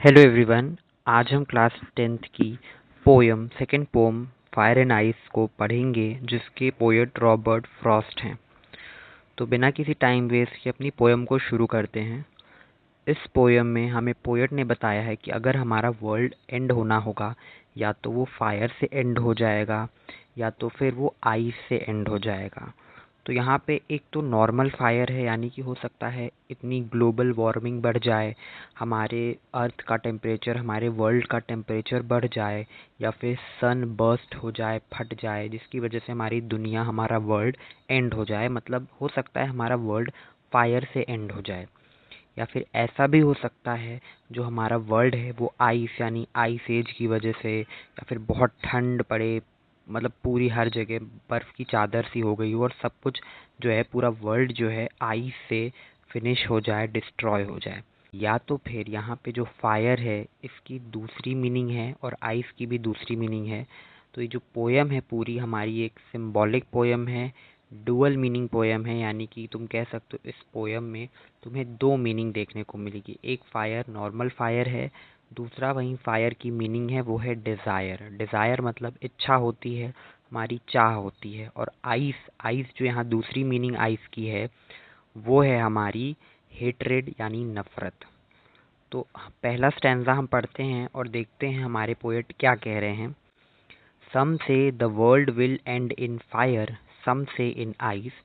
Hello everyone. आज हम class 10th की poem second poem fire and ice को पढ़ेंगे, जिसके पोएट रॉबर्ट फ्रॉस्ट हैं। तो बिना किसी टाइम वेस्ट के अपनी पोयम को शुरू करते हैं। इस पोयम में हमें पोएट ने बताया है कि अगर हमारा वर्ल्ड एंड होना होगा, या तो वो फायर से एंड हो जाएगा या तो फिर वो आइस से एंड हो जाएगा। तो यहाँ पे एक तो नॉर्मल फायर है, यानी कि हो सकता है इतनी ग्लोबल वार्मिंग बढ़ जाए, हमारे अर्थ का टेम्परेचर, हमारे वर्ल्ड का टेम्परेचर बढ़ जाए, या फिर सन बर्स्ट हो जाए, फट जाए, जिसकी वजह से हमारी दुनिया, हमारा वर्ल्ड एंड हो जाए। मतलब हो सकता है हमारा वर्ल्ड फायर से एंड हो जाए। या फिर ऐसा भी हो सकता है जो हमारा वर्ल्ड है वो आइस यानी आइस एज की वजह से, या फिर बहुत ठंड पड़े, मतलब पूरी हर जगह बर्फ़ की चादर सी हो गई हो और सब कुछ जो है, पूरा वर्ल्ड जो है आइस से फिनिश हो जाए, डिस्ट्रॉय हो जाए। या तो फिर यहाँ पे जो फायर है इसकी दूसरी मीनिंग है और आइस की भी दूसरी मीनिंग है। तो ये जो पोयम है पूरी हमारी एक सिंबॉलिक पोयम है, डुअल मीनिंग पोयम है, यानी कि तुम कह सकते हो इस पोयम में तुम्हें दो मीनिंग देखने को मिलेगी। एक फायर नॉर्मल फायर है, दूसरा वही फायर की मीनिंग है वो है डिज़ायर। डिज़ायर मतलब इच्छा होती है, हमारी चाह होती है। और आइस, आइस जो यहाँ दूसरी मीनिंग आइस की है वो है हमारी हेट्रेड यानी नफ़रत। तो पहला स्टैंज़ा हम पढ़ते हैं और देखते हैं हमारे पोएट क्या कह रहे हैं। Some say the world will end in fire, some say in ice.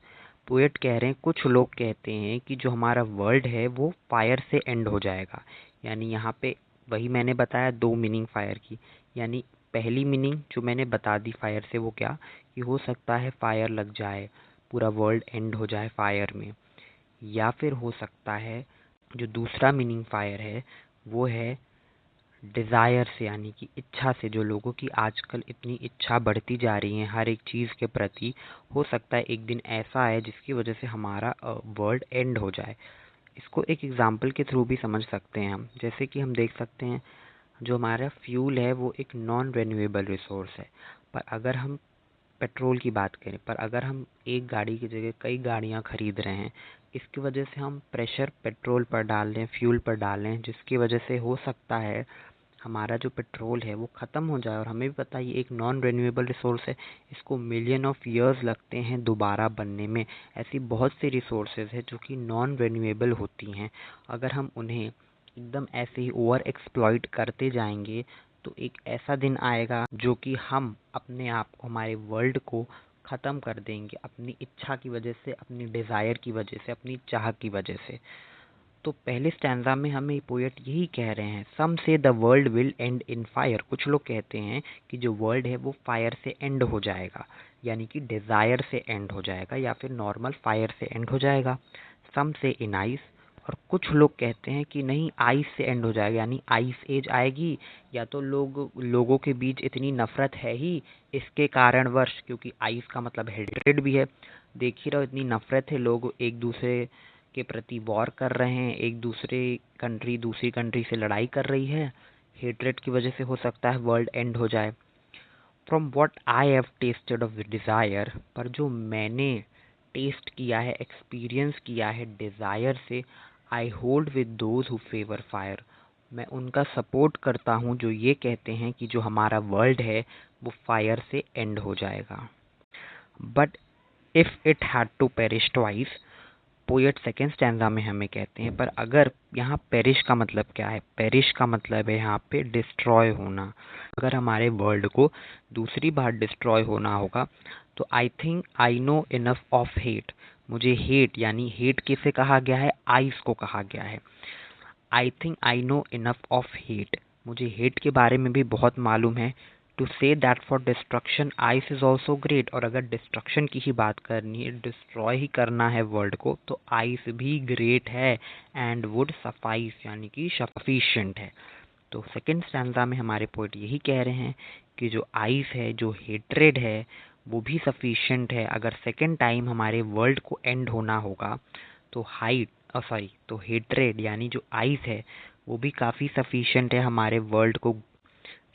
Poet कह रहे हैं, कुछ लोग कहते हैं कि जो हमारा वर्ल्ड है वो फायर से एंड हो जाएगा। यानी यहाँ पे वही मैंने बताया दो मीनिंग फायर की। यानी पहली मीनिंग जो मैंने बता दी फायर से, वो क्या कि हो सकता है फायर लग जाए, पूरा वर्ल्ड एंड हो जाए फायर में। या फिर हो सकता है जो दूसरा मीनिंग फायर है वो है डिज़ायर से, यानी कि इच्छा से। जो लोगों की आजकल इतनी इच्छा बढ़ती जा रही है हर एक चीज़ के प्रति, हो सकता है एक दिन ऐसा आए जिसकी वजह से हमारा वर्ल्ड एंड हो जाए। इसको एक एग्जांपल के थ्रू भी समझ सकते हैं हम। जैसे कि हम देख सकते हैं जो हमारा फ्यूल है वो एक नॉन रिन्यूएबल रिसोर्स है। पर अगर हम पेट्रोल की बात करें, पर अगर हम एक गाड़ी की जगह कई गाड़ियां खरीद रहे हैं, इसकी वजह से हम प्रेशर पेट्रोल पर डाल रहे हैं, फ्यूल पर डाल रहे हैं, जिसकी वजह से हो सकता है हमारा जो पेट्रोल है वो ख़त्म हो जाए। और हमें भी पता है ये एक नॉन रिन्यूएबल रिसोर्स है, इसको मिलियन ऑफ ईयर्स लगते हैं दोबारा बनने में। ऐसी बहुत सी रिसोर्सेज है जो कि नॉन रिन्यूएबल होती हैं। अगर हम उन्हें एकदम ऐसे ही ओवर एक्सप्लॉइट करते जाएंगे तो एक ऐसा दिन आएगा जो कि हम अपने आप को, हमारे वर्ल्ड को ख़त्म कर देंगे, अपनी इच्छा की वजह से, अपनी डिज़ायर की वजह से, अपनी चाह की वजह से। तो पहले स्टैंजा में हमें पोएट यही कह रहे हैं, some say the world will end in fire. कुछ लोग कहते हैं कि जो वर्ल्ड है वो फायर से एंड हो जाएगा, यानी कि डिज़ायर से एंड हो जाएगा, या फिर नॉर्मल फायर से एंड हो जाएगा। सम से इन आइस। और कुछ लोग कहते हैं कि नहीं, आइस से एंड हो जाएगा, यानी आइस एज आएगी, या तो लोगों के बीच इतनी नफरत है ही इसके कारणवश, क्योंकि आइस का मतलब हेट्रेड भी है। देख ही रहो इतनी नफरत है, लोग एक दूसरे के प्रति वॉर कर रहे हैं, एक दूसरे कंट्री दूसरी कंट्री से लड़ाई कर रही है। हेट्रेड की वजह से हो सकता है वर्ल्ड एंड हो जाए। From what I have tested of desire, पर जो मैंने टेस्ट किया है, एक्सपीरियंस किया है डिज़ायर से, I hold with those who favour fire. मैं उनका सपोर्ट करता हूँ जो ये कहते हैं कि जो हमारा वर्ल्ड है वो फायर से एंड हो जाएगा। But if it had to perish twice, poet second stanza में हमें कहते हैं, पर अगर यहाँ पेरिश का मतलब क्या है? पेरिश का मतलब है यहाँ पे डिस्ट्रॉय होना। अगर हमारे वर्ल्ड को दूसरी बार डिस्ट्रॉय होना होगा तो I think I know enough of hate. मुझे हेट, यानी हेट किसे कहा गया है? आइस को कहा गया है। I think I know enough of hate, मुझे हेट के बारे में भी बहुत मालूम है। To say that for destruction ice is also great. और अगर डिस्ट्रक्शन की ही बात करनी है, डिस्ट्रॉय ही करना है वर्ल्ड को, तो आइस भी ग्रेट है। एंड वुड सफाइस, यानी कि सफिशिएंट है। तो सेकेंड स्टैंजा में हमारे पोएट यही कह रहे हैं कि जो आइस है, जो हेट्रेड है, वो भी सफिशिएंट है। अगर सेकेंड टाइम हमारे वर्ल्ड को एंड होना होगा तो तो हेट्रेड यानी जो आइस है वो भी काफ़ी सफिशिएंट है हमारे वर्ल्ड को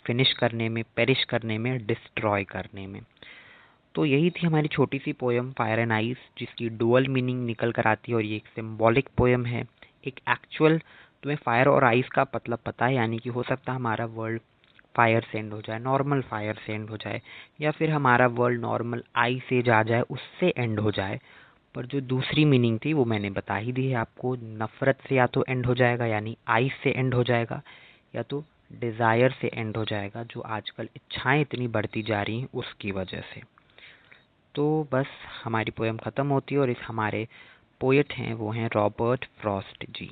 फिनिश करने में, पेरिश करने में, डिस्ट्रॉय करने में। तो यही थी हमारी छोटी सी पोयम फायर एंड आइस, जिसकी डुअल मीनिंग निकल कर आती है। और ये एक सिंबॉलिक पोयम है, एक एक्चुअल तुम्हें फायर और आइस का मतलब पता है, यानी कि हो सकता है हमारा वर्ल्ड फायर से एंड हो जाए, नॉर्मल फायर से एंड हो जाए, या फिर हमारा वर्ल्ड नॉर्मल आइस से जा जाए, उससे एंड हो जाए। पर जो दूसरी मीनिंग थी वो मैंने बता ही दी है आपको। नफ़रत से या तो एंड हो जाएगा यानी आइस से एंड हो जाएगा, या तो डिज़ायर से एंड हो जाएगा, जो आजकल इच्छाएं इतनी बढ़ती जा रही हैं उसकी वजह से। तो बस हमारी पोएम ख़त्म होती है, और इस हमारे पोएट हैं वो हैं रॉबर्ट फ्रॉस्ट जी।